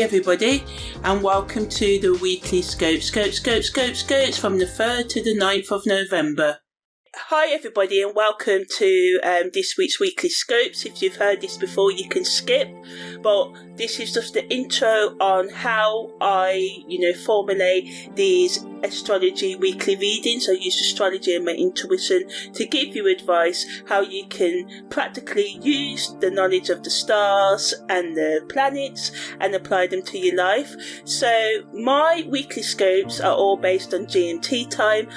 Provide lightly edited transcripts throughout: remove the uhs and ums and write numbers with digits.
everybody, and welcome to the weekly scopes from the 3rd to the 9th of November. Hi everybody, and welcome to this week's weekly scopes. If you've heard this before, you can skip, but this is just the intro on how I formulate these astrology weekly readings. I use astrology and my intuition to give you advice how you can practically use the knowledge of the stars and the planets and apply them to your life. So my weekly scopes are all based on GMT time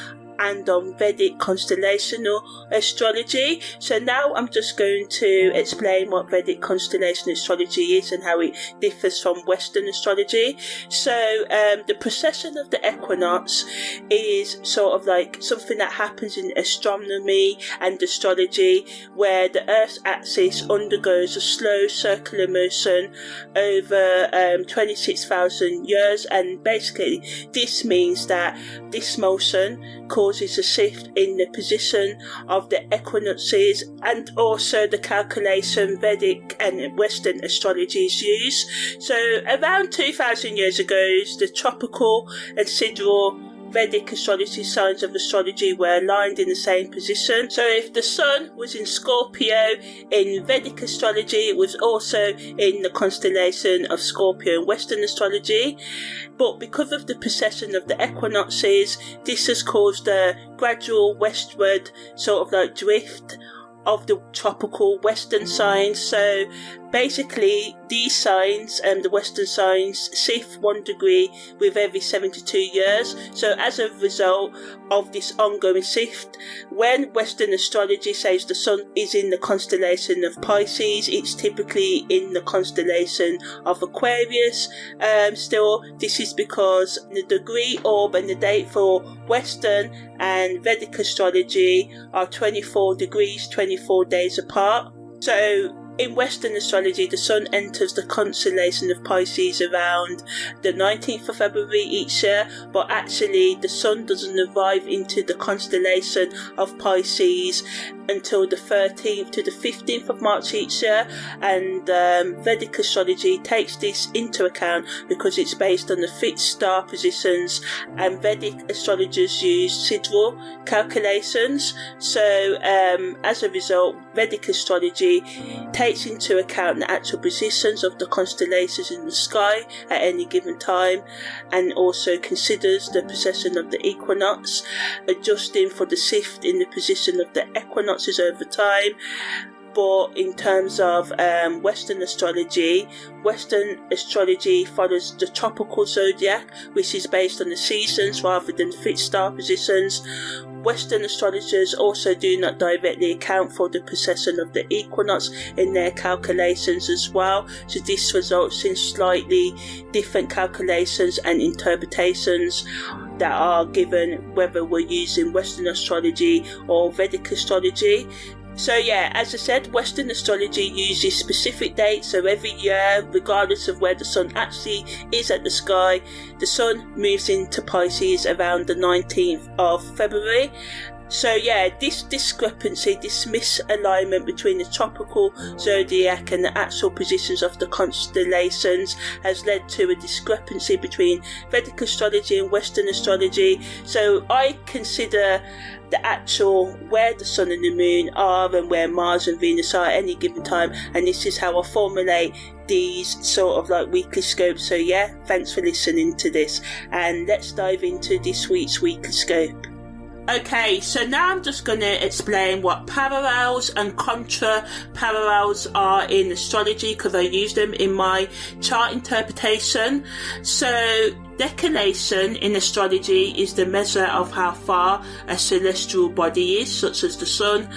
and on Vedic constellational astrology. So now I'm just going to explain what Vedic constellation astrology is and how it differs from Western astrology. So the precession of the equinox is sort of like something that happens in astronomy and astrology, where the Earth's axis undergoes a slow circular motion over 26,000 years, and basically this means that this motion causes a shift in the position of the equinoxes, and also the calculation Vedic and Western astrologies use. So around 2,000 years ago, the tropical and sidereal Vedic astrology signs of astrology were aligned in the same position. So if the sun was in Scorpio in Vedic astrology, it was also in the constellation of Scorpio in Western astrology. But because of the precession of the equinoxes, this has caused a gradual westward sort of like drift of the tropical Western signs. So basically these signs and the Western signs shift 1 degree with every 72 years. So as a result of this ongoing shift, when Western astrology says the sun is in the constellation of Pisces, it's typically in the constellation of Aquarius. Still, this is because the degree, orb and the date for Western and Vedic astrology are 24 degrees, 24 days apart. So in Western astrology, the sun enters the constellation of Pisces around the 19th of February each year, but actually the sun doesn't arrive into the constellation of Pisces until the 13th to the 15th of March each year, and Vedic astrology takes this into account because it's based on the fixed star positions, and Vedic astrologers use sidereal calculations. So as a result, Vedic astrology takes into account the actual positions of the constellations in the sky at any given time, and also considers the precession of the equinox, adjusting for the shift in the position of the equinoxes over time. But in terms of Western astrology follows the tropical zodiac, which is based on the seasons rather than fixed star positions. Western astrologers also do not directly account for the precession of the equinox in their calculations as well, so this results in slightly different calculations and interpretations that are given whether we're using Western astrology or Vedic astrology. So yeah, as I said, Western astrology uses specific dates, so every year, regardless of where the sun actually is at the sky, the sun moves into Pisces around the 19th of February. So yeah, this discrepancy, this misalignment between the tropical zodiac and the actual positions of the constellations has led to a discrepancy between Vedic astrology and Western astrology. So I consider the actual where the sun and the moon are and where Mars and Venus are at any given time, and this is how I formulate these sort of like weekly scopes. So yeah, thanks for listening to this, and let's dive into this week's weekly scope. Okay, so now I'm just going to explain what parallels and contra-parallels are in astrology, because I use them in my chart interpretation. So declination in astrology is the measure of how far a celestial body is, such as the sun,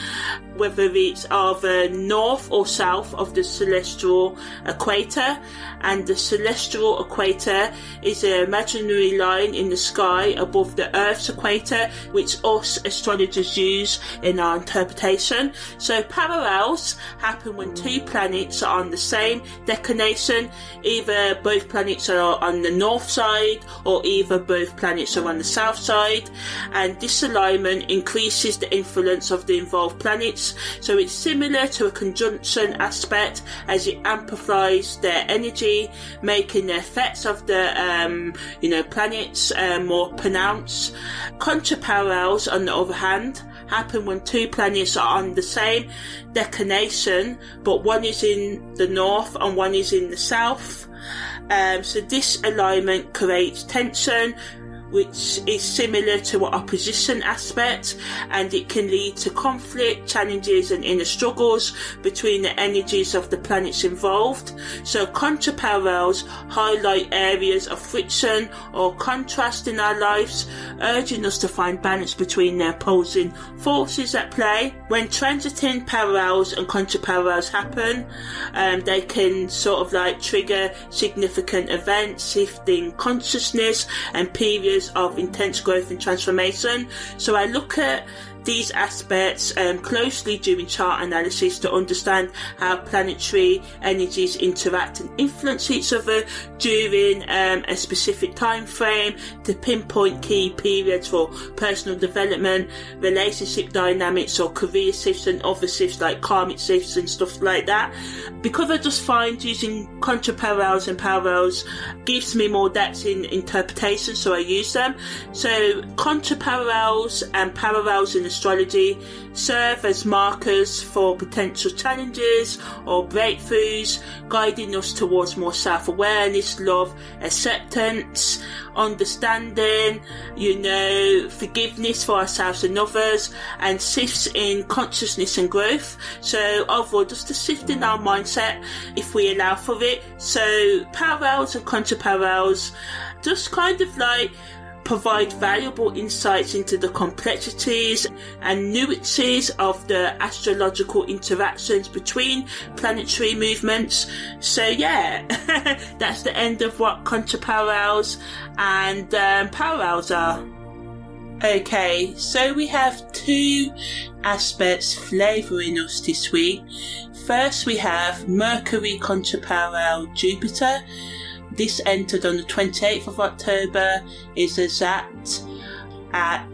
whether it's either north or south of the celestial equator. And the celestial equator is an imaginary line in the sky above the Earth's equator, which us astrologers use in our interpretation. So parallels happen when two planets are on the same declination. Either both planets are on the north side side, or either both planets are on the south side, and this alignment increases the influence of the involved planets. So it's similar to a conjunction aspect, as it amplifies their energy, making the effects of the planets more pronounced. Contra-parallels, on the other hand, happen when two planets are on the same declination, but one is in the north and one is in the south. So this alignment creates tension, which is similar to an opposition aspect, and it can lead to conflict, challenges and inner struggles between the energies of the planets involved. So contra-parallels highlight areas of friction or contrast in our lives, urging us to find balance between the opposing forces at play. When transiting parallels and contra-parallels happen, they can sort of like trigger significant events, shifting consciousness and periods of intense growth and transformation. So I look at these aspects closely during chart analysis to understand how planetary energies interact and influence each other during a specific time frame, to pinpoint key periods for personal development, relationship dynamics or career shifts, and other shifts like karmic shifts and stuff like that. Because I just find using contra-parallels and parallels gives me more depth in interpretation, so I use them. So contra-parallels and parallels in astrology serve as markers for potential challenges or breakthroughs, guiding us towards more self-awareness, love, acceptance, understanding, forgiveness for ourselves and others, and shifts in consciousness and growth. So overall, just a shift in our mindset if we allow for it. So parallels and contra-parallels just kind of like provide valuable insights into the complexities and nuances of the astrological interactions between planetary movements. So yeah, that's the end of what contra-parallels and parallels are. Okay, so we have two aspects flavouring us this week. First, we have Mercury Contra-Parallel Jupiter. This entered on the 28th of October, is exact at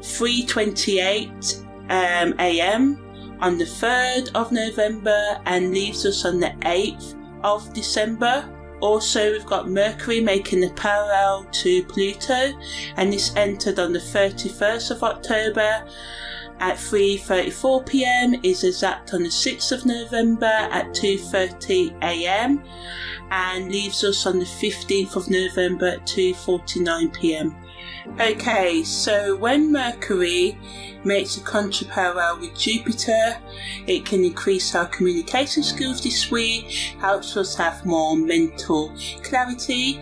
3:28 a.m. on the 3rd of November and leaves us on the 8th of December. Also, we've got Mercury making a parallel to Pluto, and this entered on the 31st of October at 3:34 p.m, is exact on the 6th of November at 2:30 a.m. and leaves us on the 15th of November at 2:49 p.m. Okay, so when Mercury makes a contra-parallel with Jupiter, it can increase our communication skills this week, helps us have more mental clarity,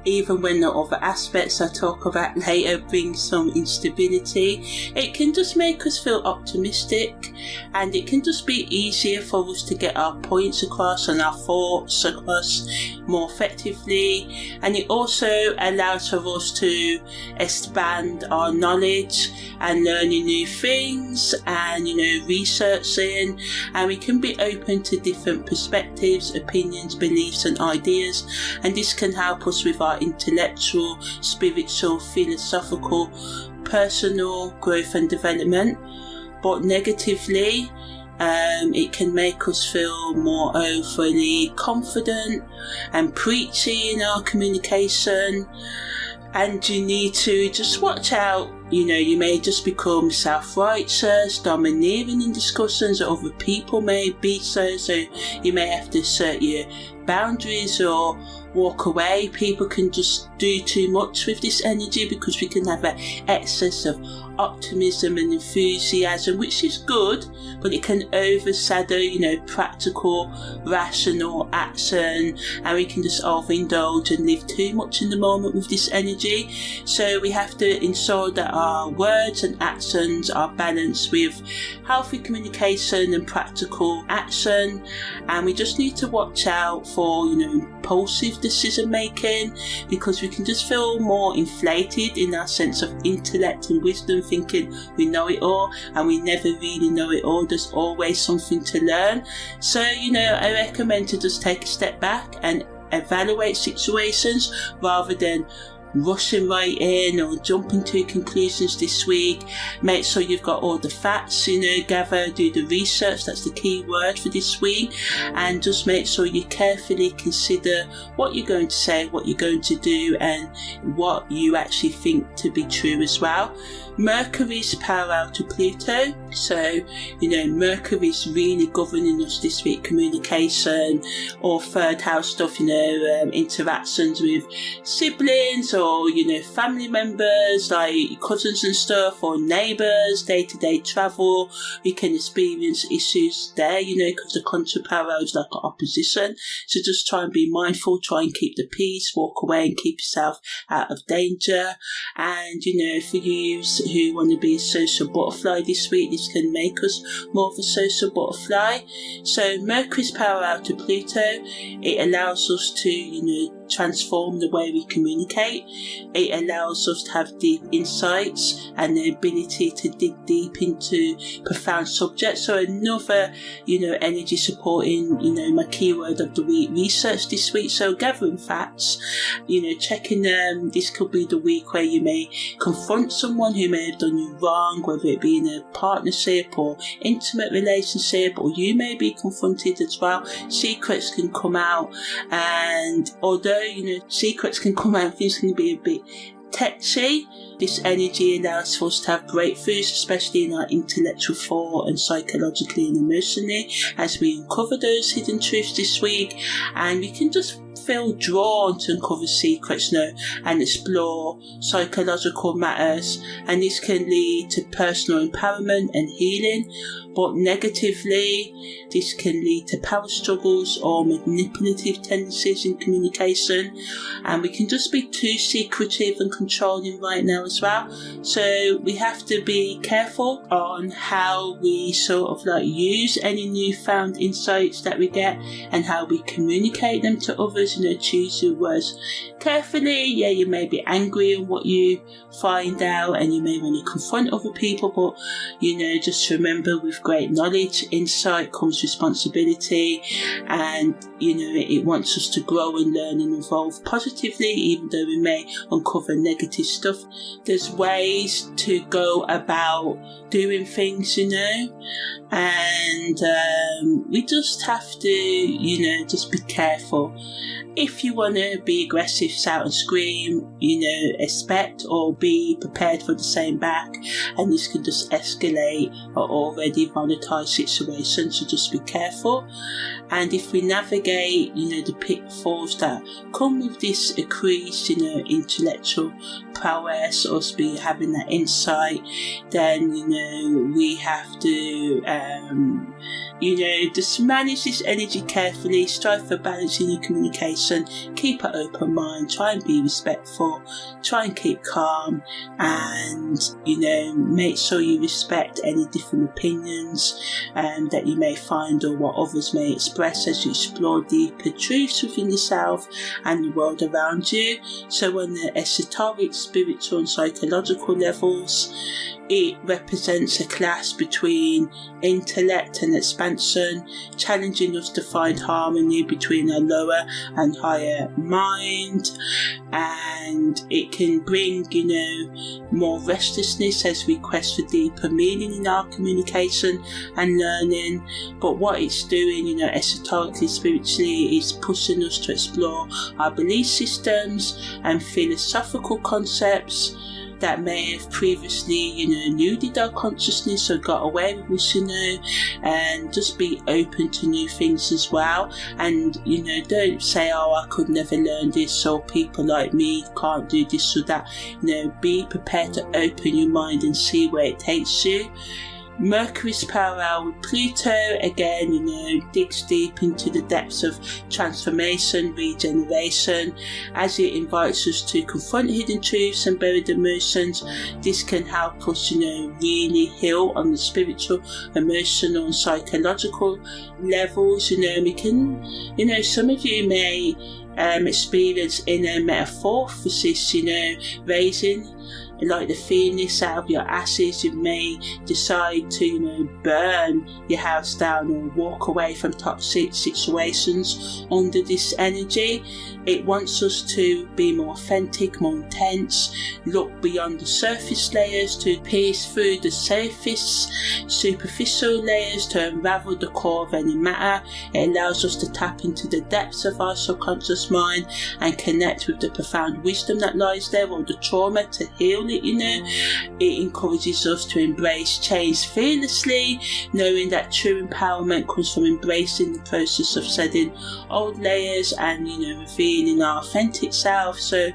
even when the other aspects I talk about later bring some instability. It can just make us feel optimistic, and it can just be easier for us to get our points across and our thoughts across more effectively, and it also allows for us to expand our knowledge and learning new things and researching, and we can be open to different perspectives, opinions, beliefs and ideas, and this can help us with our intellectual, spiritual, philosophical, personal growth and development. But negatively, it can make us feel more overly confident and preachy in our communication, and you need to just watch out. You may just become self-righteous, domineering in discussions that other people may be so you may have to assert your boundaries or walk away. People can just do too much with this energy because we can have an excess of optimism and enthusiasm, which is good, but it can overshadow practical, rational action, and we can just overindulge and live too much in the moment with this energy. So we have to ensure that our words and actions are balanced with healthy communication and practical action, and we just need to watch out for impulsive decision making, because we can just feel more inflated in our sense of intellect and wisdom, thinking we know it all, and we never really know it all. There's always something to learn. So I recommend to just take a step back and evaluate situations rather than rushing right in or jumping to conclusions this week. Make sure you've got all the facts, gather, do the research. That's the key word for this week. And just make sure you carefully consider what you're going to say, what you're going to do, and what you actually think to be true as well. Mercury's parallel to Pluto, so Mercury's really governing us this week. Communication or third house stuff, interactions with siblings or family members like cousins and stuff, or neighbours, day-to-day travel. We can experience issues there, because the contra-parallel is like an opposition. So just try and be mindful, try and keep the peace, walk away and keep yourself out of danger. And for you who want to be a social butterfly this week, this can make us more of a social butterfly. So Mercury's parallel to Pluto, it allows us to transform the way we communicate. It allows us to have deep insights and the ability to dig deep into profound subjects. So another energy supporting my keyword of the week, research this week. So gathering facts, checking them. This could be the week where you may confront someone who may have done you wrong, whether it be in a partnership or intimate relationship, or you may be confronted as well. Secrets can come out, and although secrets can come out, things can be a bit touchy. This energy allows for us to have breakthroughs, especially in our intellectual thought and psychologically and emotionally, as we uncover those hidden truths this week. And we can just feel drawn to uncover secrets now and explore psychological matters, and this can lead to personal empowerment and healing. But negatively, this can lead to power struggles or manipulative tendencies in communication, and we can just be too secretive and controlling right now as well. So we have to be careful on how we sort of use any newfound insights that we get and how we communicate them to others. Choose your words carefully. Yeah, you may be angry at what you find out and you may want to confront other people, but just remember, with great knowledge, insight comes responsibility, and it wants us to grow and learn and evolve positively, even though we may uncover negative stuff. There's ways to go about doing things, and we just have to just be careful. If you want to be aggressive, shout and scream, expect or be prepared for the same back, and this can just escalate an already volatile situation, so just be careful. And if we navigate, the pitfalls that come with this increased, intellectual prowess, us be having that insight, then, we have to, just manage this energy carefully, strive for balance in your communication, keep an open mind, try and be respectful, try and keep calm, and, make sure you respect any different opinions that you may find or what others may express as you explore deeper truths within yourself and the world around you. So on the esoteric, spiritual and psychological levels, it represents a clash between intellect and expansion, challenging us to find harmony between our lower and higher mind, and it can bring, more restlessness as we quest for deeper meaning in our communication and learning. But what it's doing, esoterically, spiritually, is pushing us to explore our belief systems and philosophical concepts that may have previously, eluded our consciousness or got away with us, and just be open to new things as well. And, don't say, I could never learn this, or people like me can't do this or that. Be prepared to open your mind and see where it takes you. Mercury's parallel with Pluto, again, digs deep into the depths of transformation, regeneration, as it invites us to confront hidden truths and buried emotions. This can help us, really heal on the spiritual, emotional and psychological levels. We can, some of you may experience inner metamorphosis, raising like the fearness out of your asses. You may decide to, burn your house down or walk away from toxic situations under this energy. It wants us to be more authentic, more intense, look beyond the surface layers to pierce through the surface, superficial layers to unravel the core of any matter. It allows us to tap into the depths of our subconscious mind and connect with the profound wisdom that lies there, or the trauma, to heal it. It encourages us to embrace change fearlessly, knowing that true empowerment comes from embracing the process of shedding old layers and revealing our authentic self. So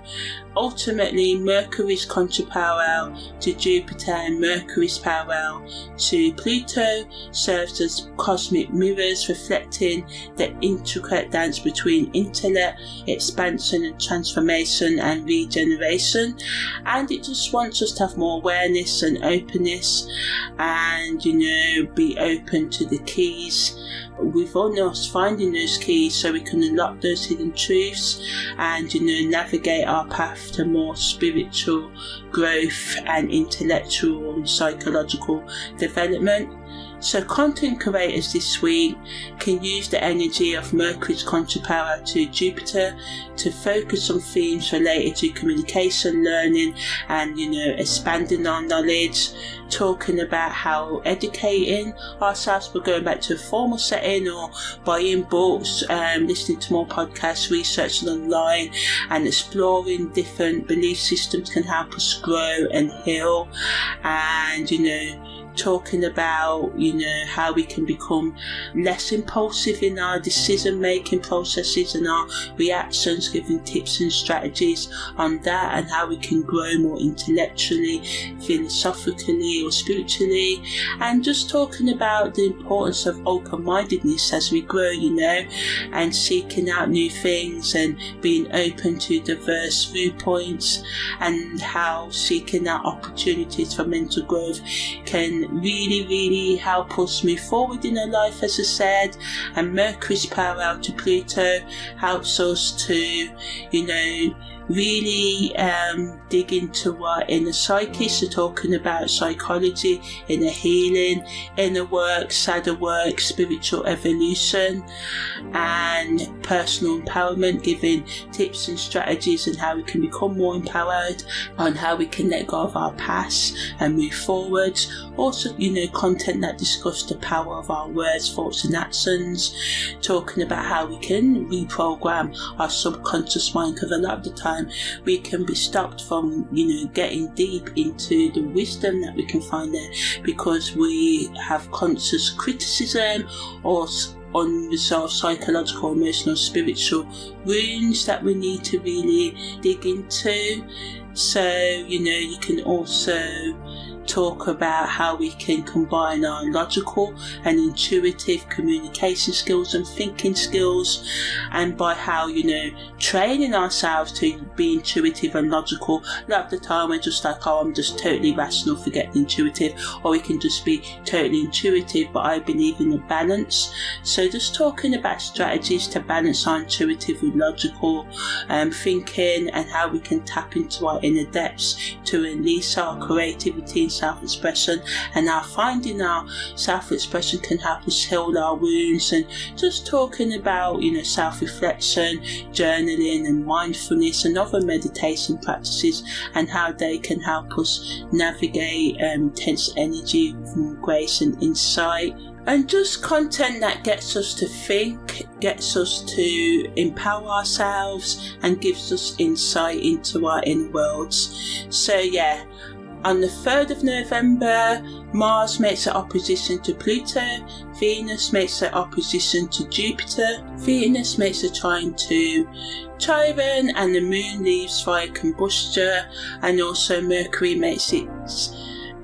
ultimately, Mercury's contra-parallel to Jupiter and Mercury's parallel to Pluto serves as cosmic mirrors, reflecting the intricate dance between intellect, expansion and transformation and regeneration. And it just wants us to have more awareness and openness, and be open to the keys within us, finding those keys so we can unlock those hidden truths and navigate our path to more spiritual growth and intellectual and psychological development. So content creators this week can use the energy of Mercury's contra-parallel to Jupiter to focus on themes related to communication, learning and expanding our knowledge, talking about how educating ourselves by going back to a formal setting or buying books, listening to more podcasts, researching online and exploring different belief systems can help us grow and heal, and talking about how we can become less impulsive in our decision making processes and our reactions, giving tips and strategies on that, and how we can grow more intellectually, philosophically or spiritually, and just talking about the importance of open-mindedness as we grow, and seeking out new things and being open to diverse viewpoints, and how seeking out opportunities for mental growth can really help us move forward in our life, as I said. And Mercury's parallel to Pluto helps us to really dig into our inner psyche, so talking about psychology, inner healing, inner work, shadow work, spiritual evolution and personal empowerment, giving tips and strategies on how we can become more empowered, on how we can let go of our past and move forward. Also content that discuss the power of our words, thoughts and actions, talking about how we can reprogram our subconscious mind, because a lot of the time we can be stopped from getting deep into the wisdom that we can find there because we have conscious criticism or unresolved psychological, emotional, spiritual wounds that we need to really dig into. So you can also talk about how we can combine our logical and intuitive communication skills and thinking skills, and by how training ourselves to be intuitive and logical. A lot of the time we're just like, I'm just totally rational, forget the intuitive, or we can just be totally intuitive, but I believe in a balance. So just talking about strategies to balance our intuitive with logical thinking, and how we can tap into our inner depths to release our creativity and self-expression, and how finding our self-expression can help us heal our wounds. And just talking about self-reflection, journaling and mindfulness and other meditation practices, and how they can help us navigate tense energy with more grace and insight. And just content that gets us to think, gets us to empower ourselves and gives us insight into our inner worlds. So on the 3rd of November, Mars makes an opposition to Pluto, Venus makes an opposition to Jupiter, Venus makes a trine to Chiron, and the Moon leaves Via Combusta, and also Mercury makes its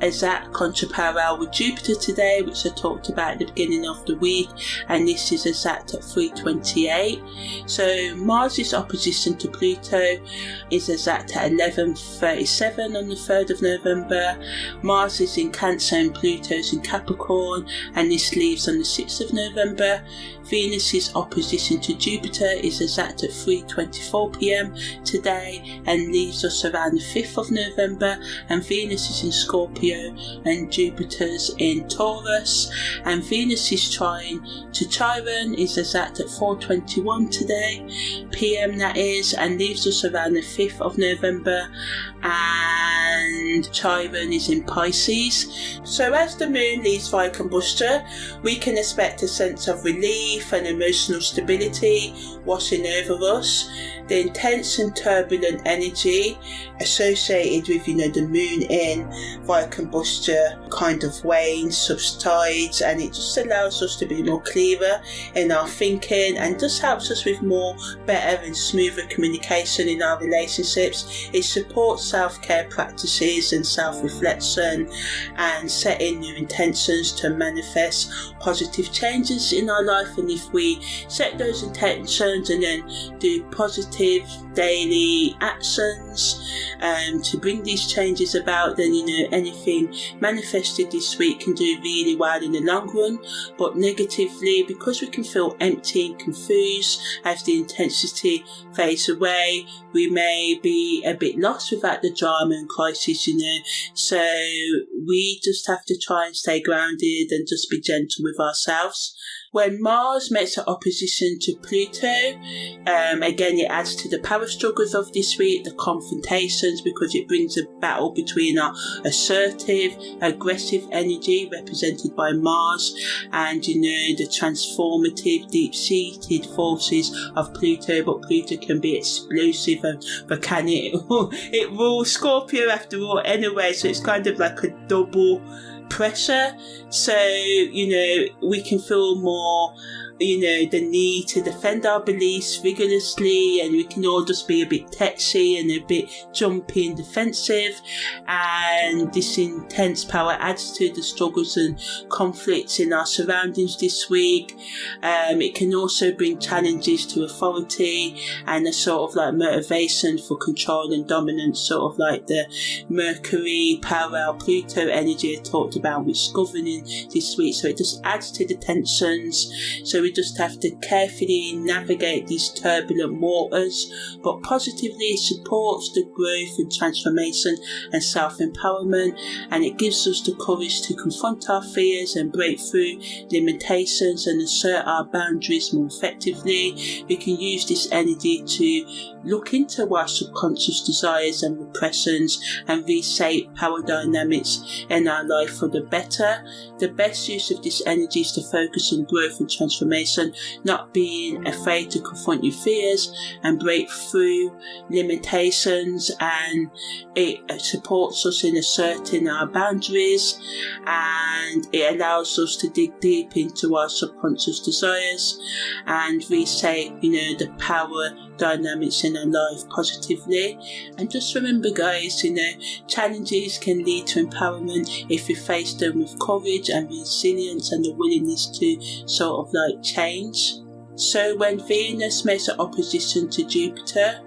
exact contra-parallel with Jupiter today, which I talked about at the beginning of the week, and this is exact at 3:28. So Mars' opposition to Pluto is exact at 11:37 on the 3rd of November. Mars is in Cancer and Pluto's in Capricorn, and this leaves on the 6th of November. Venus' opposition to Jupiter is exact at 3:24 p.m. today and leaves us around the 5th of November, and Venus is in Scorpio and Jupiter's in Taurus, and Venus' trine to Chiron is exact at 4:21 today p.m. that is, and leaves us around the 5th of November, and Chiron is in Pisces. So as the moon leaves Via Combusta, we can expect a sense of relief and emotional stability washing over us. The intense and turbulent energy associated with, the moon in Via Combusta kind of wanes, subsides, and it just allows us to be more clearer in our thinking and just helps us with more better and smoother communication in our relationships. It supports self-care practices and self-reflection and setting new intentions to manifest positive changes in our life. And if we set those intentions and then do positive daily actions to bring these changes about, then anything manifested this week can do really well in the long run. But negatively, because we can feel empty and confused as the intensity fades away, we may be a bit lost without the drama and crisis, so we just have to try and stay grounded and just be gentle with ourselves. When Mars makes an opposition to Pluto, again it adds to the power struggles of this week, the confrontations, because it brings a battle between our assertive, aggressive energy represented by Mars and the transformative, deep-seated forces of Pluto. But Pluto can be explosive and volcanic. It rules Scorpio after all anyway, so it's kind of like a double pressure. So we can feel more the need to defend our beliefs vigorously, and we can all just be a bit tetchy and a bit jumpy and defensive, and this intense power adds to the struggles and conflicts in our surroundings this week. It can also bring challenges to authority and a sort of like motivation for control and dominance, sort of like the Mercury Parallel Pluto energy I talked about, which is governing this week. So it just adds to the tensions. So we just have to carefully navigate these turbulent waters, but positively it supports the growth and transformation and self-empowerment, and it gives us the courage to confront our fears and break through limitations and assert our boundaries more effectively. We can use this energy to look into our subconscious desires and repressions and reshape power dynamics in our life for the better. The best use of this energy is to focus on growth and transformation, not being afraid to confront your fears and break through limitations, and it supports us in asserting our boundaries, and it allows us to dig deep into our subconscious desires and reshape the power dynamics in our life positively. And just remember guys, challenges can lead to empowerment if we face them with courage and resilience and the willingness to sort of like change. So when Venus makes an opposition to Jupiter,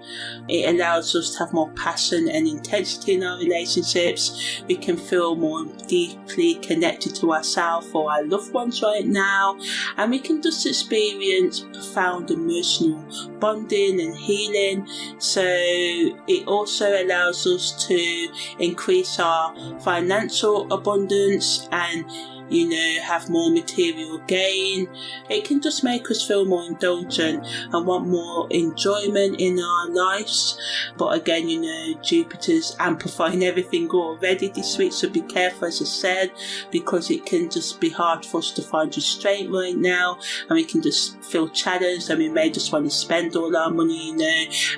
it allows us to have more passion and intensity in our relationships. We can feel more deeply connected to ourselves or our loved ones right now, and we can just experience profound emotional bonding and healing. So it also allows us to increase our financial abundance and have more material gain. It can just make us feel more indulgent and want more enjoyment in our lives. But again, Jupiter's amplifying everything already this week, so be careful, as I said, because it can just be hard for us to find restraint right now, and we can just feel challenged, and we may just want to spend all our money,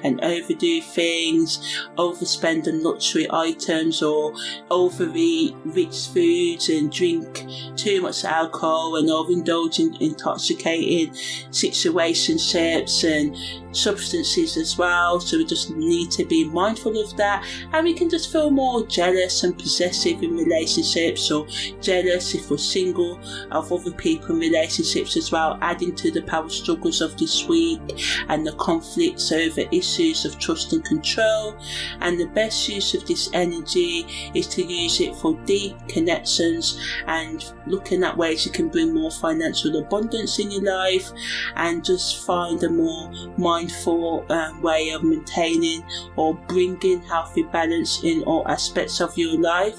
and overdo things, overspend on luxury items, or overeat rich foods and drink too much alcohol and overindulge in intoxicating situationships and substances as well, so we just need to be mindful of that, and we can just feel more jealous and possessive in relationships, or jealous if we're single of other people in relationships as well, adding to the power struggles of this week and the conflicts over issues of trust and control. And the best use of this energy is to use it for deep connections and looking at ways you can bring more financial abundance in your life, and just find a more mindful way of maintaining or bringing healthy balance in all aspects of your life.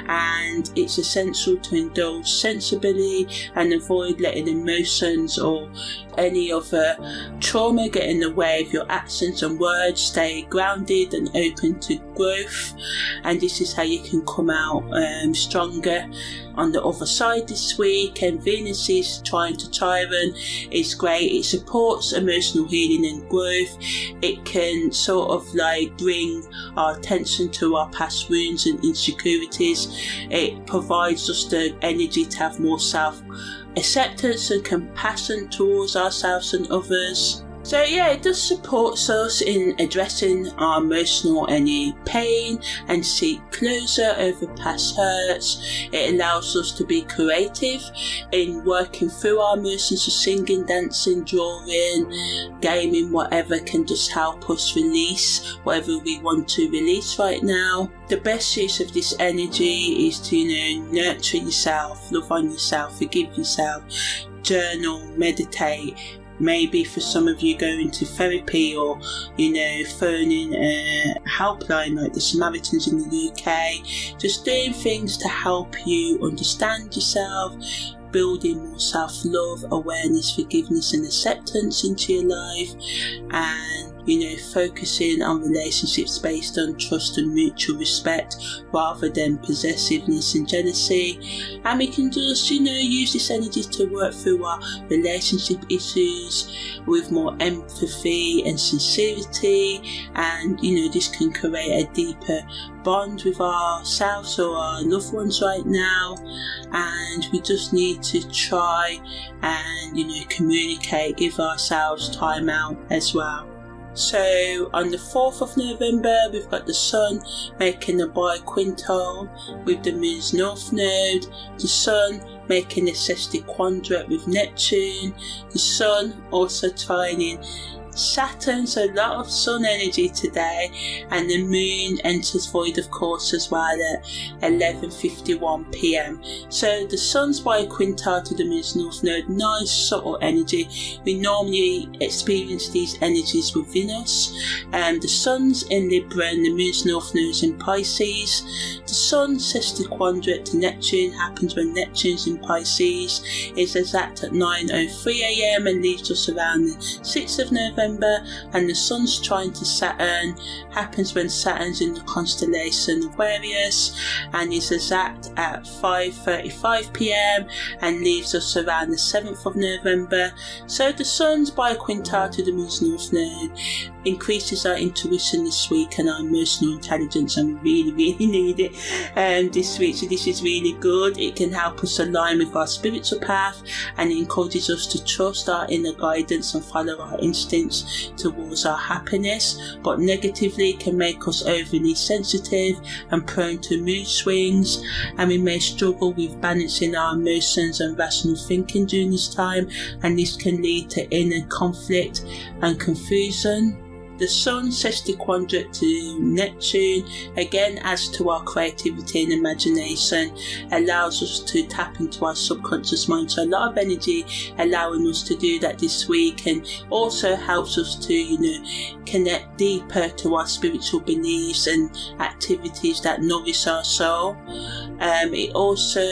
And it's essential to indulge sensibly and avoid letting emotions or any other trauma get in the way of your actions and words. Stay grounded and open to growth, and this is how you can come out stronger on the other side this week. And Venus's trine to Chiron is great. It supports emotional healing and growth. It can sort of like bring our attention to our past wounds and insecurities. It provides us the energy to have more self-acceptance and compassion towards ourselves and others. So yeah, it does support us in addressing our emotional any pain and seek closure over past hurts. It allows us to be creative in working through our emotions, so singing, dancing, drawing, gaming, whatever can just help us release whatever we want to release right now. The best use of this energy is to, nurture yourself, love on yourself, forgive yourself, journal, meditate. Maybe for some of you going to therapy, or phoning a helpline like the Samaritans in the UK, just doing things to help you understand yourself, building more self-love, awareness, forgiveness and acceptance into your life, and focusing on relationships based on trust and mutual respect rather than possessiveness and jealousy. And we can just use this energy to work through our relationship issues with more empathy and sincerity, and this can create a deeper bond with ourselves or our loved ones right now. And we just need to try and communicate, give ourselves time out as well. So on the 4th of November, we've got the Sun making a BiQuintile with the Moon's North Node, the Sun making a Sesquiquadrate with Neptune, the Sun also trining Saturn, so a lot of sun energy today, and the Moon enters void of course as well at 11:51 p.m. So the Sun's BiQuintile to the Moon's North Node, nice subtle energy. We normally experience these energies within us. The Sun's in Libra and the Moon's North Node is in Pisces. The Sun's Sesquiquadrate to Neptune happens when Neptune's in Pisces. It's exact at 9:03 a.m. and leaves us around the 6th of November. And the Sun's trine to Saturn happens when Saturn's in the constellation of Aquarius and is exact at 5:35 p.m. and leaves us around the 7th of November. So the Sun's BiQuintile to the Moon's North Node increases our intuition this week and our emotional intelligence, and we really need it this week. So this is really good. It can help us align with our spiritual path, and it encourages us to trust our inner guidance and follow our instincts towards our happiness. But negatively can make us overly sensitive and prone to mood swings, and we may struggle with balancing our emotions and rational thinking during this time, and this can lead to inner conflict and confusion. The Sun Sesquiquadrate to Neptune again adds to our creativity and imagination, allows us to tap into our subconscious mind. So a lot of energy allowing us to do that this week, and also helps us to connect deeper to our spiritual beliefs and activities that nourish our soul. It also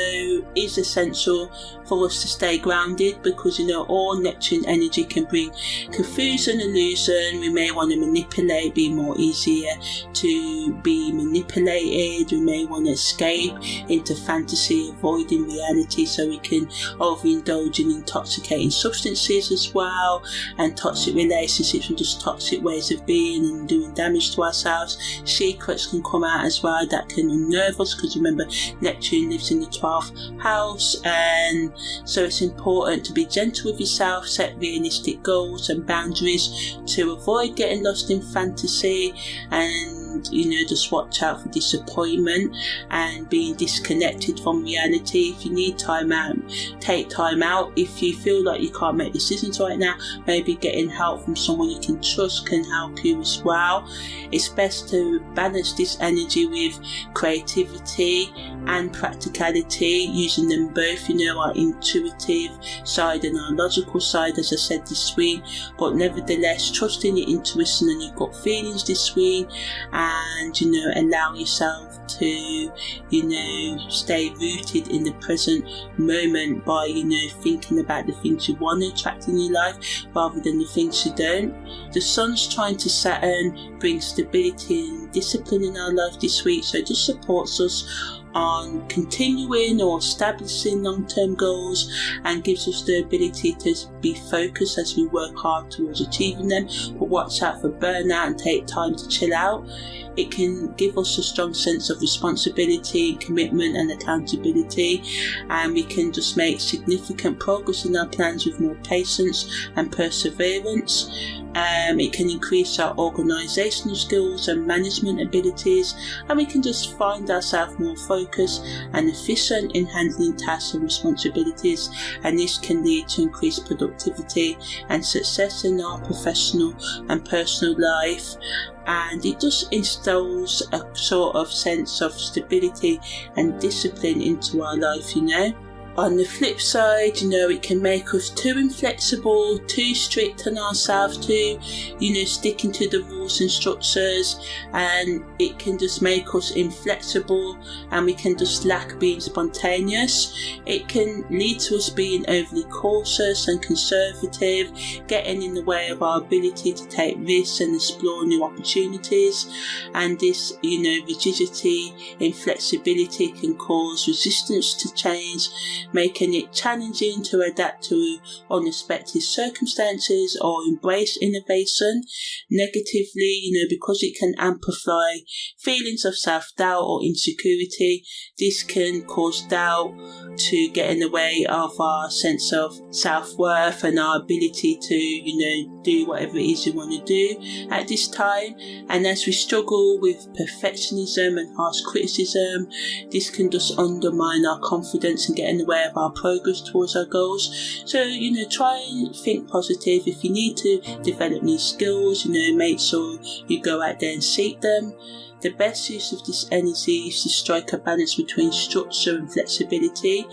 is essential for us to stay grounded, because all Neptune energy can bring confusion, illusion. We may want to manipulate, be more easier to be manipulated. We may want to escape into fantasy, avoiding reality, so we can overindulge in intoxicating substances as well, and toxic relationships and just toxic ways of being and doing damage to ourselves. Secrets can come out as well that can unnerve us, because remember Neptune lives in the 12th house, and So it's important to be gentle with yourself, set realistic goals and boundaries to avoid getting lost in fantasy, and just watch out for disappointment and being disconnected from reality. If you need time out, take time out. If you feel like you can't make decisions right now, maybe getting help from someone you can trust can help you as well. It's best to balance this energy with creativity and practicality, using them both, our intuitive side and our logical side, as I said this week, but nevertheless trusting your intuition and your gut feelings this week, and allow yourself to stay rooted in the present moment by thinking about the things you want to attract in your life rather than the things you don't. The Sun's trine to Saturn brings stability and discipline in our life this week, so it just supports us on continuing or establishing long-term goals and gives us the ability to be focused as we work hard towards achieving them, but watch out for burnout and take time to chill out. It can give us a strong sense of responsibility, commitment and accountability, and we can just make significant progress in our plans with more patience and perseverance. It can increase our organisational skills and management abilities, and we can just find ourselves more focused and efficient in handling tasks and responsibilities, and this can lead to increased productivity and success in our professional and personal life. And it just instills a sort of sense of stability and discipline into our life, On the flip side, it can make us too inflexible, too strict on ourselves, too, sticking to the rules and structures, and it can just make us inflexible and we can just lack being spontaneous. It can lead to us being overly cautious and conservative, getting in the way of our ability to take risks and explore new opportunities. And this, rigidity, inflexibility can cause resistance to change, making it challenging to adapt to unexpected circumstances or embrace innovation. Negatively, because it can amplify feelings of self-doubt or insecurity, this can cause doubt to get in the way of our sense of self-worth and our ability to, do whatever it is you want to do at this time. And as we struggle with perfectionism and harsh criticism, this can just undermine our confidence and get in the way of our progress towards our goals. So, try and think positive. If you need to develop new skills, make sure you go out there and seek them. The best use of this energy is to strike a balance between structure and flexibility,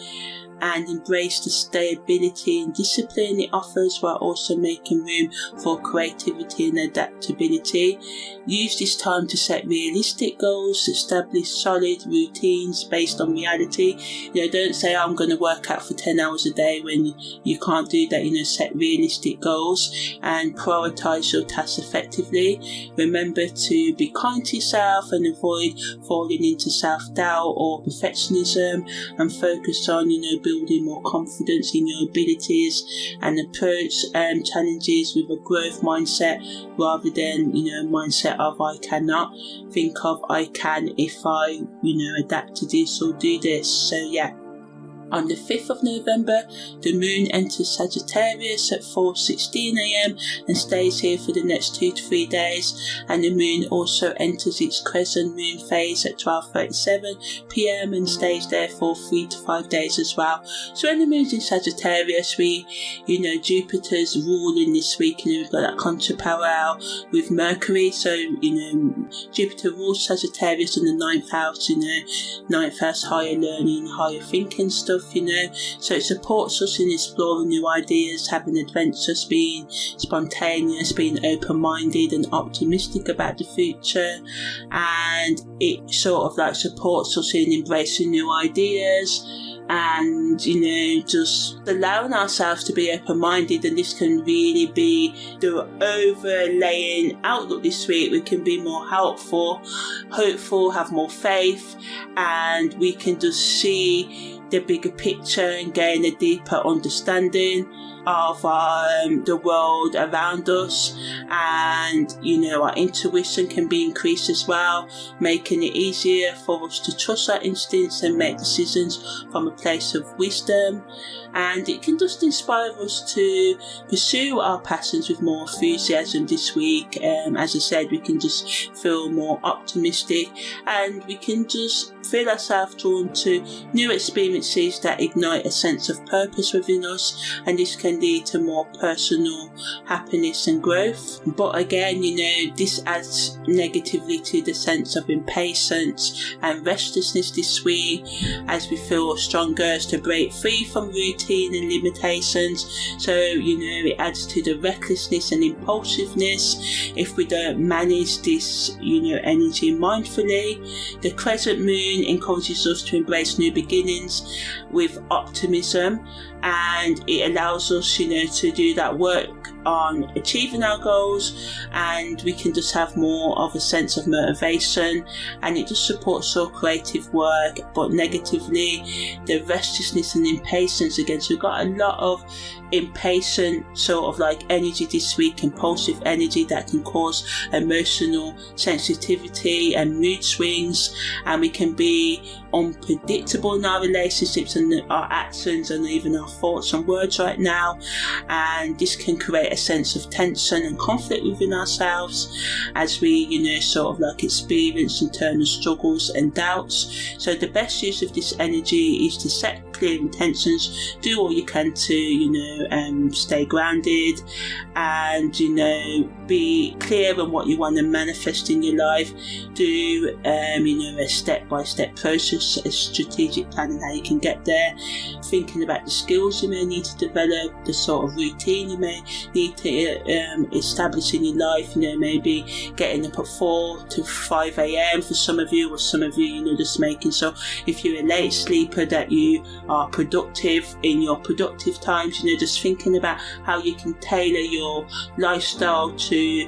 and embrace the stability and discipline it offers, while also making room for creativity and adaptability. Use this time to set realistic goals, establish solid routines based on reality. Don't say I'm going to work out for 10 hours a day when you can't do that. Set realistic goals and prioritise your tasks effectively. Remember to be kind to yourself and avoid falling into self-doubt or perfectionism, and focus on building more confidence in your abilities, and approach challenges with a growth mindset rather than a mindset of I cannot. Think of I can if I adapt to this or do this. So on the 5th of November, the moon enters Sagittarius at 4:16 a.m. and stays here for the next 2 to 3 days, and the moon also enters its crescent moon phase at 12:37 p.m. and stays there for 3 to 5 days as well. So when the moon's in Sagittarius, Jupiter's ruling this week, we've got that Contra-Parallel with Mercury, so Jupiter rules Sagittarius in the 9th house, 9th house, higher learning, higher thinking stuff, so it supports us in exploring new ideas, having adventures, being spontaneous, being open-minded and optimistic about the future, and it sort of supports us in embracing new ideas and just allowing ourselves to be open-minded. And this can really be the overlaying outlook this week. We can be more helpful, hopeful, have more faith, and we can just see the bigger picture and gain a deeper understanding of the world around us, and our intuition can be increased as well, making it easier for us to trust our instincts and make decisions from a place of wisdom. And it can just inspire us to pursue our passions with more enthusiasm this week. As I said, we can just feel more optimistic, and we can just feel ourselves drawn to new experiences that ignite a sense of purpose within us, and this can lead to more personal happiness and growth. But again, this adds negatively to the sense of impatience and restlessness this week, as we feel a strong urge to break free from routine and limitations. So it adds to the recklessness and impulsiveness if we don't manage this energy mindfully. The Crescent Moon encourages us to embrace new beginnings with optimism, and it allows us to do that work on achieving our goals, and we can just have more of a sense of motivation, and it just supports our creative work. But negatively, the restlessness and impatience again, so we've got a lot of impatient sort of like energy this week, impulsive energy that can cause emotional sensitivity and mood swings, and we can be unpredictable in our relationships and our actions and even our thoughts and words right now, and this can create a sense of tension and conflict within ourselves as we sort of like experience internal struggles and doubts. So the best use of this energy is to set clear intentions, do all you can to stay grounded, and be clear on what you want to manifest in your life. Do a step-by-step process, a strategic plan on how you can get there, thinking about the skills you may need to develop, the sort of routine you may need to establish in your life. Maybe getting up at 4 to 5 a.m. for some of you, or some of you just making so if you're a late sleeper that you are productive in your productive times. Just thinking about how you can tailor your lifestyle to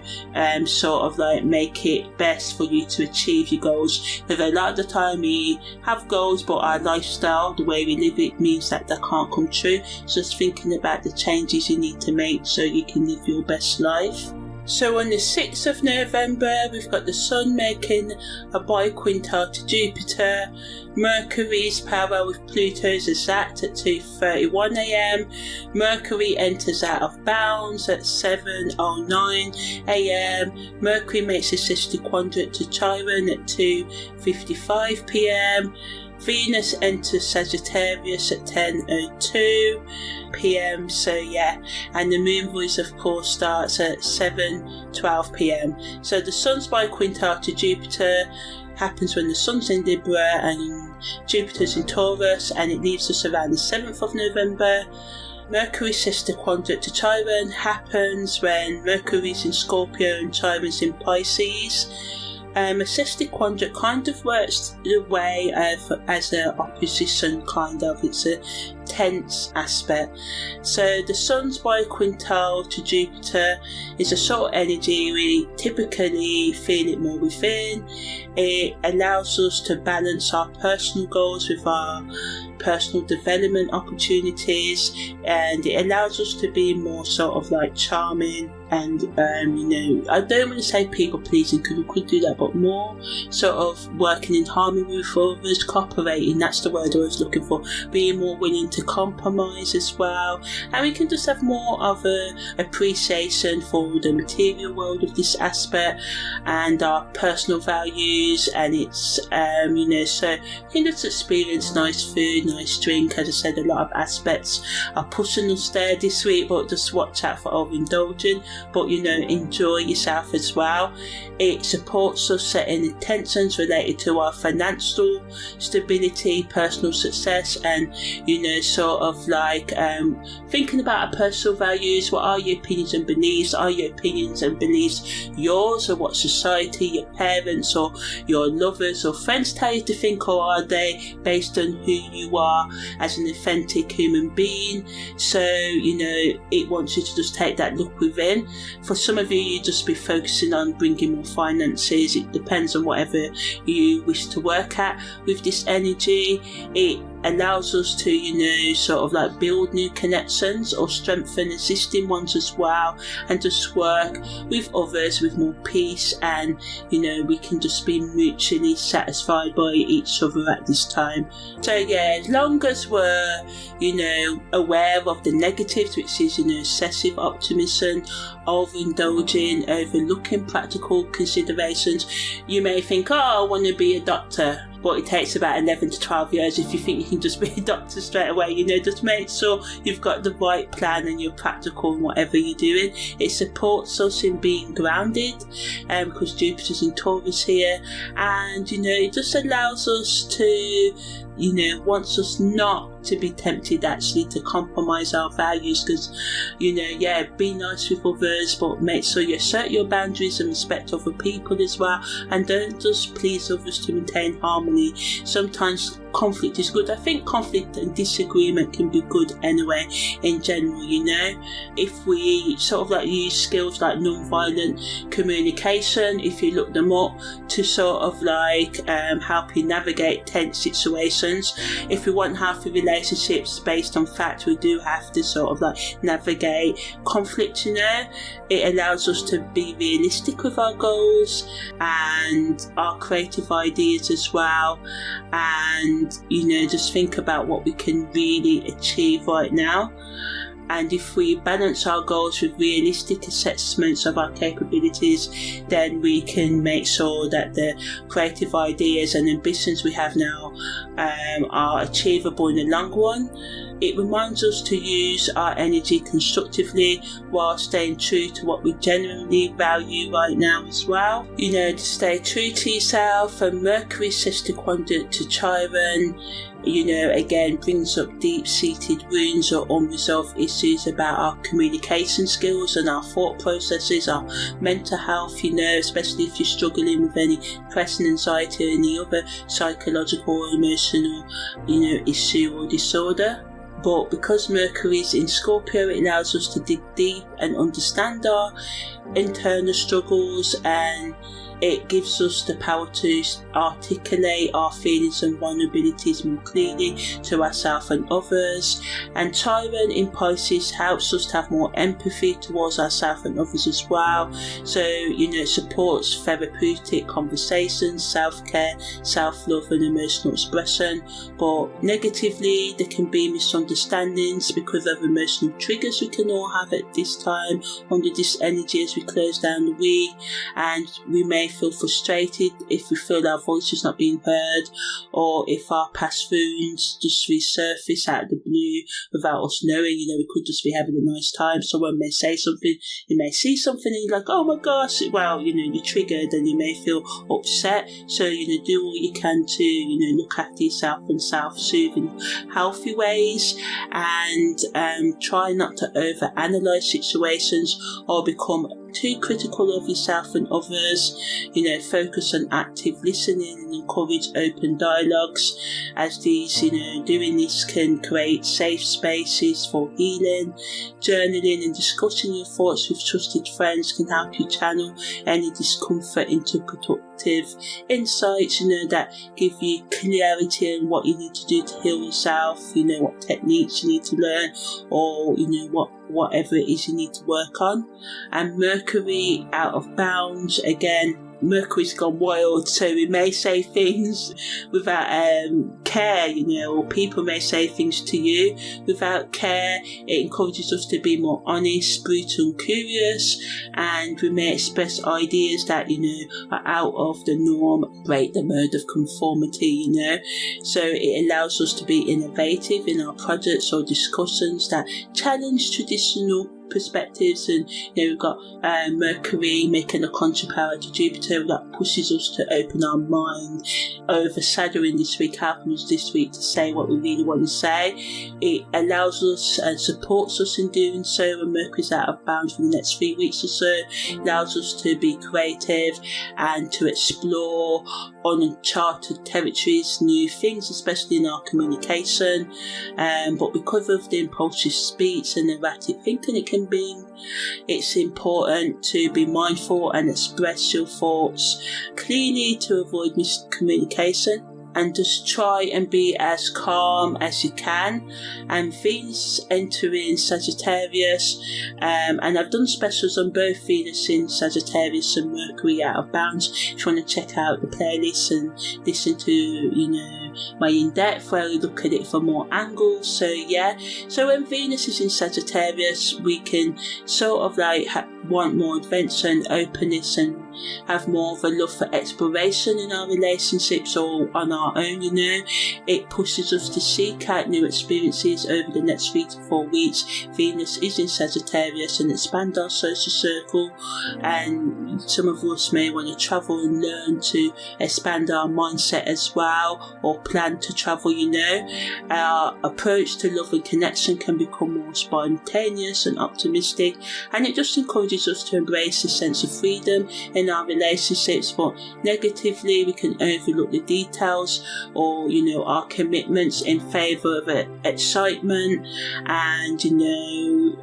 sort of like make it best for you to achieve your goals, because a lot of the time we have goals, but our lifestyle, the way we live it, means that they can't come true. So just thinking about the changes you need to make so you can live your best life. So on the 6th of November, we've got the Sun making a BiQuintile to Jupiter. Mercury is parallel with Pluto's exact at 2:31 a.m. Mercury enters out of bounds at 7:09 a.m. Mercury makes a Sesquiquadrate to Chiron at 2:55 p.m. Venus enters Sagittarius at 10:02 p.m. And the moon voice of course starts at 7:12 p.m. So the Sun's BiQuintile to Jupiter happens when the Sun's in Libra and Jupiter's in Taurus, and it leaves us around the 7th of November. Mercury Sesquiquadrate to Chiron happens when Mercury's in Scorpio and Chiron's in Pisces. A Sesquiquadrate kind of works the way of as an opposition, kind of. It's a tense aspect. So the Sun's BiQuintile to Jupiter is a sort of energy we typically feel it more within. It allows us to balance our personal goals with our personal development opportunities, and it allows us to be more sort of like charming and I don't want to say people pleasing because we could do that, but more sort of working in harmony with others, cooperating, that's the word I was looking for, being more willing to compromise as well, and we can just have more of a appreciation for the material world of this aspect and our personal values, and it's so you can just experience nice food, nice drink. As I said, a lot of aspects are pushing us there this week, but just watch out for overindulging, but enjoy yourself as well. It supports us setting intentions related to our financial stability, personal success, and sort of like thinking about our personal values. What are your opinions and beliefs? Are your opinions and beliefs yours, or what society, your parents or your lovers or friends tell you to think, or are they based on who you are as an authentic human being? So it wants you to just take that look within. For some of you just be focusing on bringing more finances. It depends on whatever you wish to work at with this energy. It allows us to, sort of like build new connections or strengthen existing ones as well, and just work with others with more peace, and we can just be mutually satisfied by each other at this time. So yeah, as long as we're aware of the negatives, which is excessive optimism, overindulging, overlooking practical considerations. You may think, I want to be a doctor, but it takes about 11 to 12 years if you think you can just be a doctor straight away. Just make sure you've got the right plan and you're practical in whatever you're doing. It supports us in being grounded, because Jupiter's in Taurus here, and it just allows us to wants us not to be tempted actually to compromise our values, because be nice with others, but make sure you assert your boundaries and respect other people as well, and don't just please others to maintain harmony. Sometimes conflict is good. I think conflict and disagreement can be good anyway in general. If we sort of like use skills like non-violent communication, if you look them up, to sort of like help you navigate tense situations. If we want healthy relationships based on fact, we do have to sort of like navigate conflict. It allows us to be realistic with our goals and our creative ideas as well, and just think about what we can really achieve right now. And if we balance our goals with realistic assessments of our capabilities, then we can make sure that the creative ideas and ambitions we have now are achievable in the long run. It reminds us to use our energy constructively while staying true to what we genuinely value right now as well. To stay true to yourself. And Mercury Sesquiquadrate to Chiron, again brings up deep-seated wounds or unresolved issues about our communication skills and our thought processes, our mental health, especially if you're struggling with any depression, anxiety, or any other psychological or emotional, issue or disorder. But because Mercury is in Scorpio, it allows us to dig deep and understand our internal struggles, and it gives us the power to articulate our feelings and vulnerabilities more clearly to ourselves and others. And Chiron in Pisces helps us to have more empathy towards ourselves and others as well. So, it supports therapeutic conversations, self-care, self-love and emotional expression. But negatively, there can be misunderstandings because of emotional triggers we can all have at this time under this energy as we close down the week, and we may feel frustrated if we feel our voice is not being heard, or if our past wounds just resurface out of the blue without us knowing. We could just be having a nice time. Someone may say something, you may see something and you're like, oh my gosh, well, you're triggered and you may feel upset. So, do all you can to, look after yourself in self-soothing, healthy ways, and try not to over-analyse situations or become too critical of yourself and others. Focus on active listening and encourage open dialogues, as these, doing this can create safe spaces for healing. Journaling and discussing your thoughts with trusted friends can help you channel any discomfort into productive insights, that give you clarity on what you need to do to heal yourself, what techniques you need to learn, or, whatever it is you need to work on. And Mercury out of bounds, again, Mercury's gone wild, so we may say things without care, or people may say things to you without care. It encourages us to be more honest, brutal and curious, and we may express ideas that, are out of the norm, break the mode of conformity, So it allows us to be innovative in our projects or discussions that challenge traditional perspectives. And we've got Mercury making a contra-parallel to Jupiter that pushes us to open our mind, overshadowing this week, helping us this week to say what we really want to say. It allows us and supports us in doing so when Mercury's out of bounds for the next 3 weeks or so. It allows us to be creative and to explore uncharted territories, new things, especially in our communication. But because of the impulsive speech and erratic thinking it can bring, it's important to be mindful and express your thoughts clearly to avoid miscommunication. and just try and be as calm as you can. And Venus entering Sagittarius, and I've done specials on both Venus in Sagittarius and Mercury out of bounds. If you want to check out the playlist and listen to, my in-depth where we look at it from more angles. So yeah, so when Venus is in Sagittarius, we can sort of like want more adventure and openness and have more of a love for exploration in our relationships or on our own. It pushes us to seek out new experiences over the next 3 to 4 weeks. Venus is in Sagittarius and expand our social circle, and some of us may want to travel and learn to expand our mindset as well, or plan to travel. Our approach to love and connection can become more spontaneous and optimistic, and it just encourages us to embrace a sense of freedom in our relationships. But negatively, we can overlook the details or our commitments in favour of excitement, and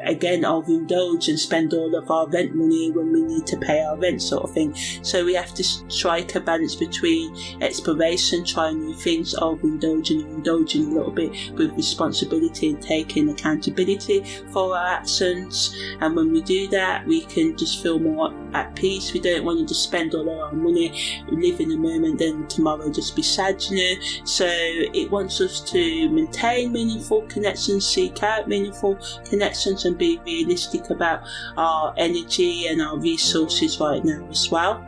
again overindulge and spend all of our rent money when we need to pay our rent, sort of thing. So we have to strike a balance between exploration, trying new things, overindulging or indulging a little bit with responsibility and taking accountability for our actions. And when we do that, we can just feel more at peace. We don't want to just spend all of our money, live in the moment, then tomorrow just be sad. So it wants us to maintain meaningful connections, seek out meaningful connections, and be realistic about our energy and our resources right now as well.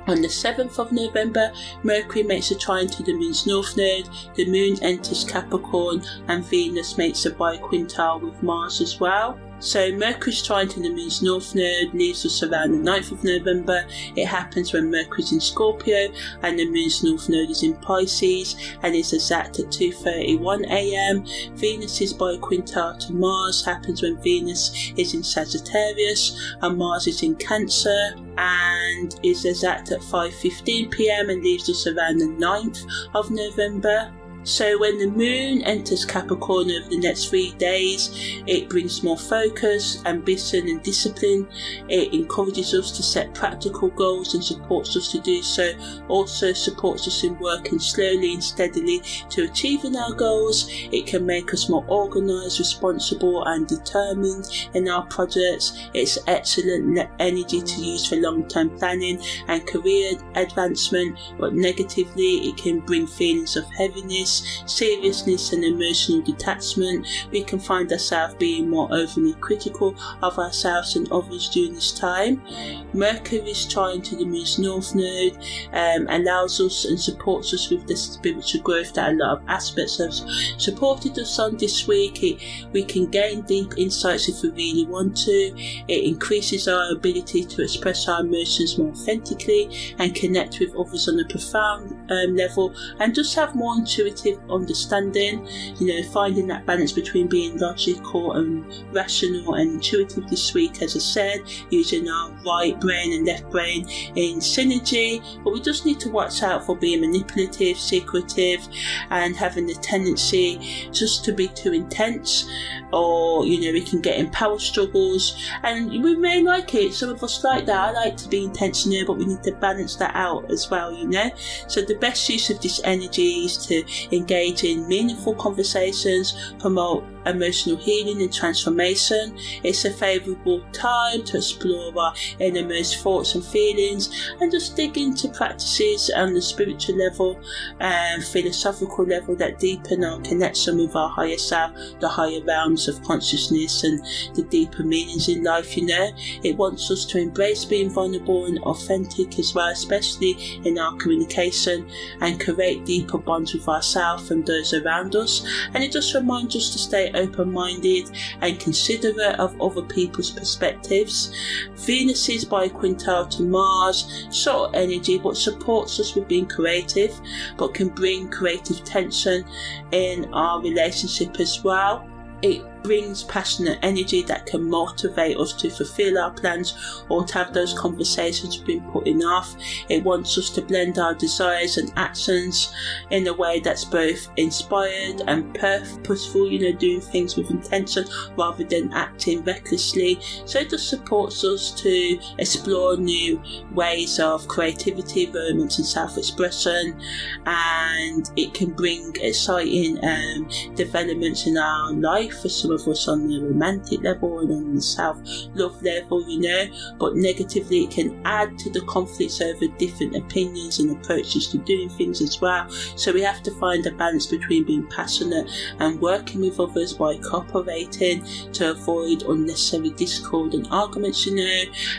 On the 7th of November, Mercury makes a trine to the Moon's North Node, the Moon enters Capricorn, and Venus makes a BiQuintile with Mars as well. So Mercury's trine to the Moon's North Node leaves us around the 9th of November. It happens when Mercury's in Scorpio and the Moon's North Node is in Pisces and is exact at 2:31 a.m. Venus's BiQuintile to Mars happens when Venus is in Sagittarius and Mars is in Cancer, and is exact at 5:15 p.m. and leaves us around the 9th of November. So when the Moon enters Capricorn over the next 3 days, it brings more focus, ambition and discipline. It encourages us to set practical goals and supports us to do so. Also supports us in working slowly and steadily to achieving our goals. It can make us more organised, responsible and determined in our projects. It's excellent energy to use for long-term planning and career advancement, but negatively it can bring feelings of heaviness, seriousness and emotional detachment. We can find ourselves being more overly critical of ourselves and others during this time. Mercury's trine to the Moon's North Node allows us and supports us with the spiritual growth that a lot of aspects have supported us on this week. We can gain deep insights if we really want to. It increases our ability to express our emotions more authentically and connect with others on a profound level, and just have more intuitive understanding, finding that balance between being logical and rational and intuitive this week, as I said, using our right brain and left brain in synergy. But we just need to watch out for being manipulative, secretive and having the tendency just to be too intense, or we can get in power struggles, and we may like it. Some of us like that. I like to be intense, but we need to balance that out as well. So the best use of this energy is to engage in meaningful conversations, promote emotional healing and transformation. It's a favourable time to explore our innermost thoughts and feelings and just dig into practices on the spiritual level and philosophical level that deepen our connection with our higher self, the higher realms of consciousness and the deeper meanings in life. It wants us to embrace being vulnerable and authentic as well, especially in our communication, and create deeper bonds with ourselves and those around us. And it just reminds us to stay open-minded and considerate of other people's perspectives. Venus's BiQuintile to Mars, short energy but supports us with being creative, but can bring creative tension in our relationship as well. It brings passionate energy that can motivate us to fulfill our plans or to have those conversations we've been putting off. It wants us to blend our desires and actions in a way that's both inspired and purposeful, doing things with intention rather than acting recklessly. So it just supports us to explore new ways of creativity, romance and self-expression, and it can bring exciting developments in our life for some of us on the romantic level and on the self-love level, but negatively it can add to the conflicts over different opinions and approaches to doing things as well. So we have to find a balance between being passionate and working with others by cooperating to avoid unnecessary discord and arguments, and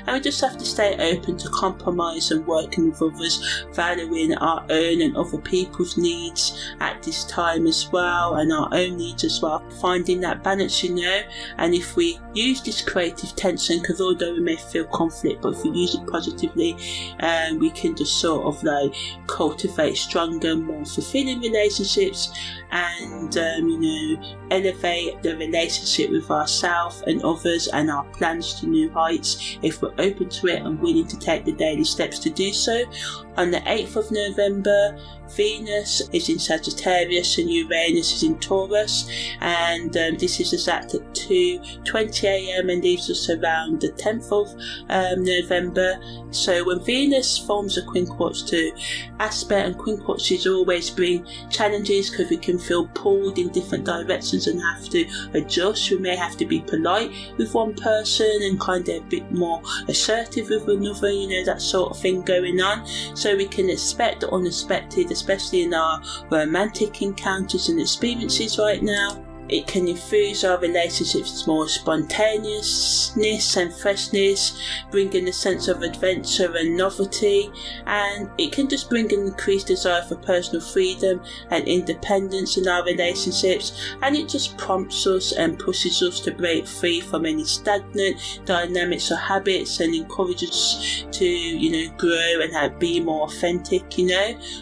we just have to stay open to compromise and working with others, valuing our own and other people's needs at this time as well, and our own needs as well, finding that balance, and if we use this creative tension, because although we may feel conflict, but if we use it positively, we can just sort of like cultivate stronger, more fulfilling relationships, and elevate the relationship with ourselves and others and our plans to new heights if we're open to it and willing to take the daily steps to do so. On the 8th of November, Venus is in Sagittarius and Uranus is in Taurus, and this is exact at 2:20 a.m. and leaves us around the 10th of November. So when Venus forms a Quincunx to aspect, and Quincunxes always bring challenges because we can feel pulled in different directions and have to adjust. We may have to be polite with one person and kind of a bit more assertive with another, that sort of thing going on. So we can expect the unexpected, especially in our romantic encounters and experiences right now. It can infuse our relationships with more spontaneousness and freshness, bringing a sense of adventure and novelty, and it can just bring an increased desire for personal freedom and independence in our relationships, and it just prompts us and pushes us to break free from any stagnant dynamics or habits and encourages us to, grow and be more authentic,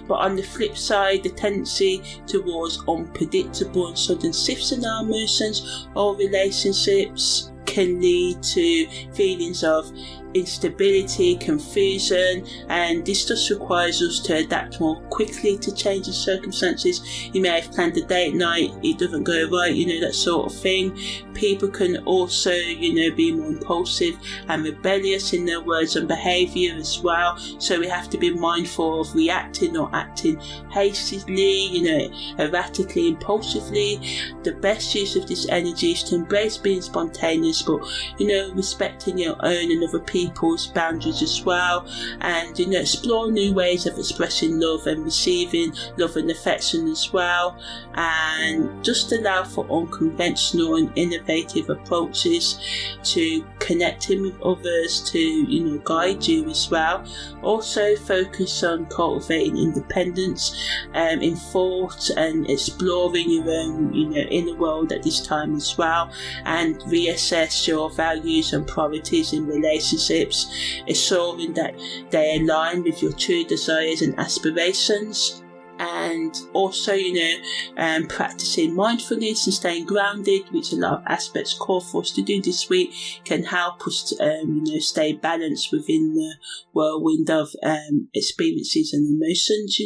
But on the flip side, the tendency towards unpredictable and sudden shifts in our emotions or relationships can lead to feelings of instability, confusion, and this just requires us to adapt more quickly to changing circumstances. You may have planned a date night, it doesn't go right, that sort of thing. People can also, be more impulsive and rebellious in their words and behaviour as well, so we have to be mindful of reacting or acting hastily, erratically, impulsively. The best use of this energy is to embrace being spontaneous, but respecting your own and other people's boundaries as well, and explore new ways of expressing love and receiving love and affection as well, and just allow for unconventional and innovative approaches to connecting with others to guide you as well. Also focus on cultivating independence in thought and exploring your own inner world at this time as well, and reassess your values and priorities in relationships, ensuring that they align with your true desires and aspirations. And also, practicing mindfulness and staying grounded, which a lot of aspects call for us to do this week, can help us to, stay balanced within the whirlwind of experiences and emotions,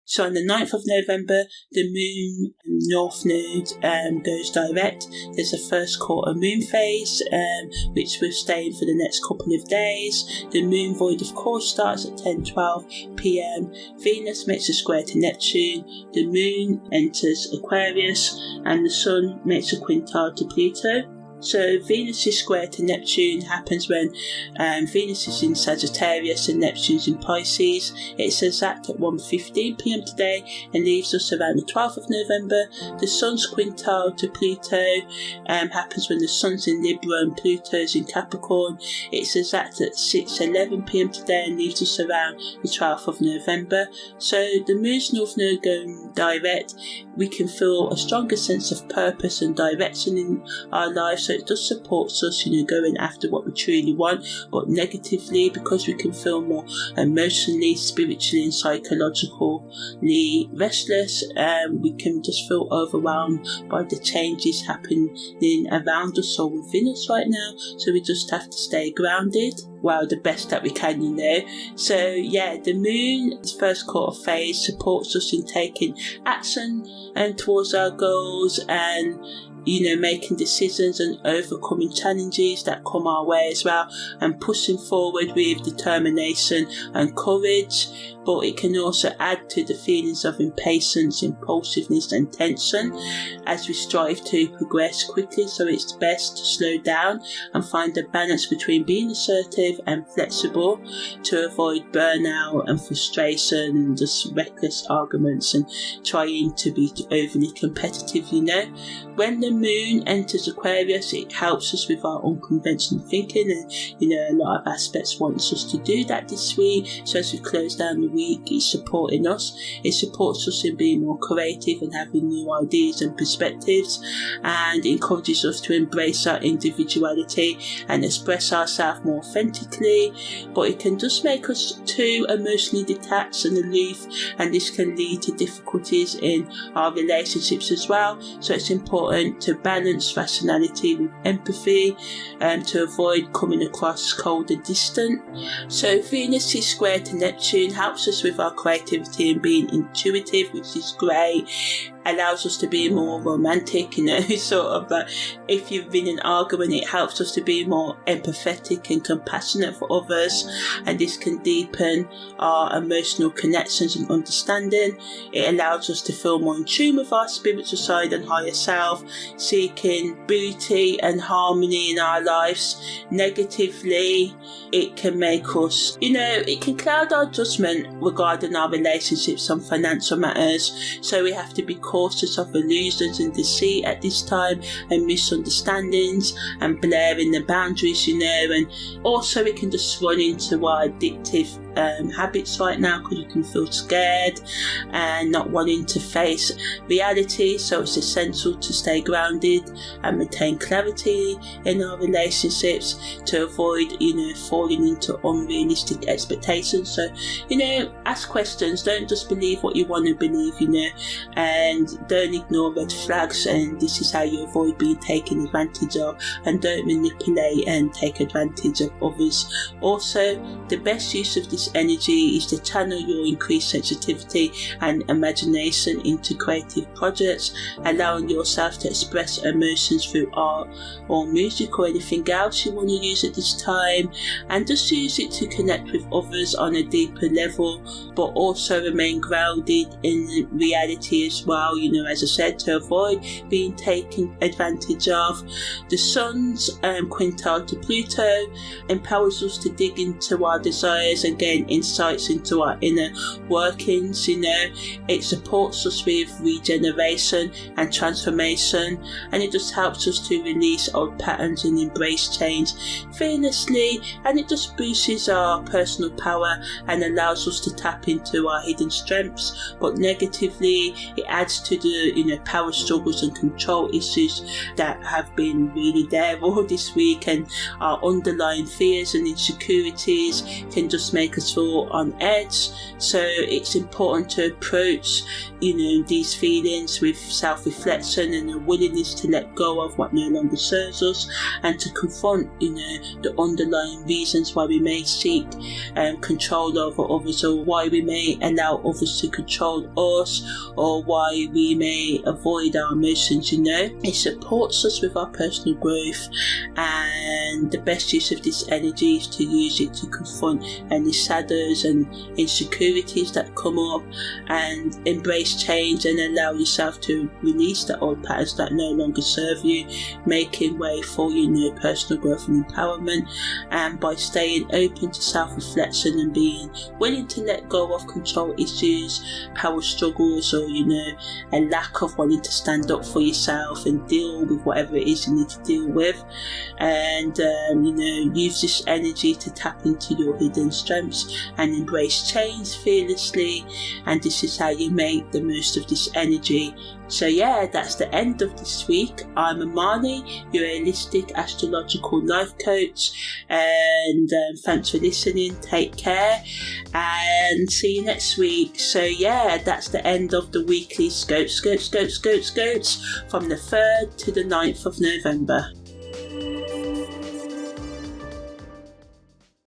So on the 9th of November, the moon north node goes direct. There's a first quarter moon phase, which will stay for the next couple of days. The moon void, of course, starts at 10:12 p.m. Venus makes a square to Neptune. The moon enters Aquarius, and the sun makes a quintile to Pluto. So Venus' square to Neptune happens when Venus is in Sagittarius and Neptune's in Pisces. It's exact at 1:15 p.m. today and leaves us around the 12th of November. The sun's quintile to Pluto happens when the sun's in Libra and Pluto's in Capricorn. It's exact at 6:11 p.m. today and leaves us around the 12th of November. So the moon's north node going direct we can feel a stronger sense of purpose and direction in our lives. So it does support us, going after what we truly want. But negatively, because we can feel more emotionally, spiritually and psychologically restless, we can just feel overwhelmed by the changes happening around us or within us right now. So we just have to stay grounded, the best that we can, So the moon's first quarter phase supports us in taking action towards our goals and making decisions and overcoming challenges that come our way as well, and pushing forward with determination and courage. But it can also add to the feelings of impatience, impulsiveness and tension as we strive to progress quickly. So it's best to slow down and find a balance between being assertive and flexible to avoid burnout and frustration and just reckless arguments and trying to be overly competitive. When the moon enters Aquarius, it helps us with our unconventional thinking, and a lot of aspects wants us to do that this week. So as we close down the week, it's supporting us. It supports us in being more creative and having new ideas and perspectives, and encourages us to embrace our individuality and express ourselves more authentically. But it can just make us too emotionally detached and aloof, and this can lead to difficulties in our relationships as well. So it's important to balance rationality with empathy and to avoid coming across cold and distant. So Venus is square to Neptune helps us with our creativity and being intuitive, which is great. Allows us to be more romantic, sort of like if you've been in an argument, it helps us to be more empathetic and compassionate for others, and this can deepen our emotional connections and understanding. It allows us to feel more in tune with our spiritual side and higher self, seeking beauty and harmony in our lives. Negatively, it can make us, it can cloud our judgment regarding our relationships and financial matters, so we have to be cautious of illusions and deceit at this time, and misunderstandings and blurring the boundaries, and also we can just run into our addictive habits right now, because you can feel scared and not wanting to face reality. So it's essential to stay grounded and maintain clarity in our relationships to avoid falling into unrealistic expectations. So ask questions, don't just believe what you want to believe, and don't ignore red flags, and this is how you avoid being taken advantage of, and don't manipulate and take advantage of others. Also, the best use of this energy is to channel your increased sensitivity and imagination into creative projects, allowing yourself to express emotions through art or music or anything else you want to use at this time, and just use it to connect with others on a deeper level, but also remain grounded in reality as well, as I said, to avoid being taken advantage of. The Sun's Quintile to Pluto empowers us to dig into our desires and gain insights into our inner workings. It supports us with regeneration and transformation, and it just helps us to release old patterns and embrace change fearlessly, and it just boosts our personal power and allows us to tap into our hidden strengths. But negatively, it adds to the power struggles and control issues that have been really there all this week, and our underlying fears and insecurities can just make us feel on edge. So it's important to approach these feelings with self-reflection and a willingness to let go of what no longer serves us, and to confront the underlying reasons why we may seek control over others, or why we may allow others to control us, or why we may avoid our emotions. It supports us with our personal growth, and the best use of this energy is to use it to confront any shadows and insecurities that come up, and embrace change and allow yourself to release the old patterns that no longer serve you, making way for personal growth and empowerment. And by staying open to self-reflection and being willing to let go of control issues, power struggles, or a lack of wanting to stand up for yourself and deal with whatever it is you need to deal with, and use this energy to tap into your hidden strengths and embrace change fearlessly. And this is how you make the most of this energy So yeah, that's the end of this week. I'm Amani, your holistic astrological life coach, and thanks for listening. Take care and see you next week. So yeah, that's the end of the weekly scopes from the 3rd to the 9th of November.